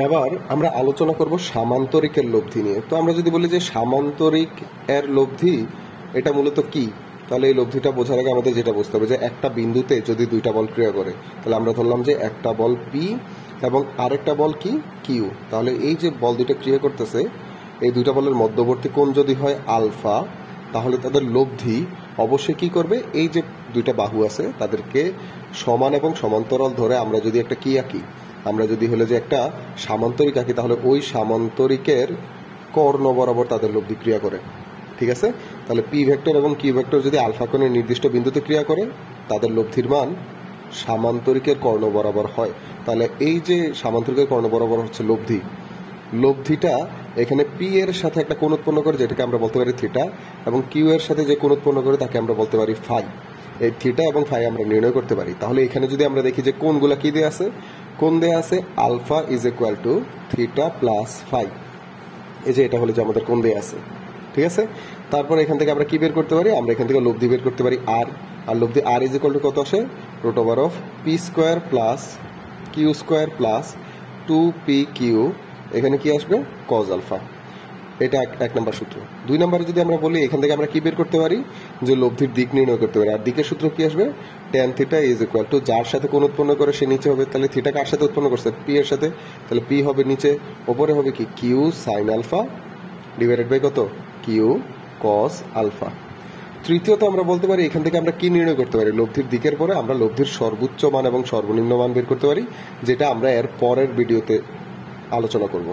এবার আমরা আলোচনা করব সামান্তরিকের লব্ধি নিয়ে। তো আমরা যদি বলি যে সামান্তরিক এর লব্ধি এটা মূলত কি, তাহলে এই লব্ধিটা বোঝার আগে আমাদের যেটা বুঝতে হবে যে একটা বিন্দুতে যদি দুইটা বল ক্রিয়া করে, তাহলে আমরা ধরলাম যে একটা বল পি এবং আরেকটা বল কি কিউ। তাহলে এই যে বল দুইটা ক্রিয়া করতেছে, এই দুইটা বলের মধ্যবর্তী কোণ যদি হয় আলফা, তাহলে তাদের লব্ধি অবশ্যই কি করবে, এই যে দুইটা বাহু আছে তাদেরকে সমান এবং সমান্তরাল ধরে আমরা যদি একটা কি আঁকি, আমরা যদি হলে যে একটা সামান্তরিক আঁকি, তাহলে ওই সামান্তরিকের কর্ণ বরাবর তাদের লব্ধি ক্রিয়া করে। ঠিক আছে? তাহলে পি ভেক্টর এবং কিউ ভেক্টর যদি আলফা কোণের নির্দিষ্ট বিন্দুতে ক্রিয়া করে, তাদের লব্ধির মান সামান্তরিকের কর্ণ বরাবর হয়। তাহলে এই যে সামান্তরিকের কর্ণ বরাবর হচ্ছে লব্ধি, লব্ধিটা এখানে পি এর সাথে একটা কোণ উৎপন্ন করে যেটাকে আমরা বলতে পারি থিটা, এবং কিউ এর সাথে যে কোণ উৎপন্ন করে তাকে আমরা বলতে পারি ফাই। এই থিটা এবং ফাই আমরা নির্ণয় করতে পারি। তাহলে এখানে যদি আমরা দেখি যে কোণগুলা কি দেয়া আছে, কোণ দেয়া আছে alpha is equal to theta plus phi. এই যে এটা হলো যে আমাদের কোণ দেয়া আছে। ঠিক আছে? তারপর এখান থেকে আমরা কি বের করতে পারি, আমরা এখান থেকে লব্ধি বের করতে পারি আর। আর লব্ধি আর ইজ ইকুয়াল টু কত আসে, root over of P square plus Q square plus 2pq, এখানে কি আসবে কজ আলফা। এটা এক নম্বর সূত্র। 2 নম্বরে যদি আমরা বলি এখান থেকে আমরা কি বের করতে পারি, যে লব্ধির দিক নির্ণয় করতে পারি। আর দিকের সূত্র কি আসবে, tan theta is equal two যার সাথে কোণ উৎপন্ন করে সে নিচে হবে। তাহলে থিটা কার সাথে উৎপন্ন করছে, পি এর সাথে, তাহলে পি হবে নিচে, ওপরে হবে কি Q sine alpha divided by কত কিউ কস আলফা। তৃতীয়ত আমরা বলতে পারি এখান থেকে আমরা কি নির্ণয় করতে পারি, লব্ধির দিকের পরে আমরা লব্ধির সর্বোচ্চ মান এবং সর্বনিম্ন মান বের করতে পারি, যেটা আমরা এর পরের ভিডিওতে আলোচনা করব।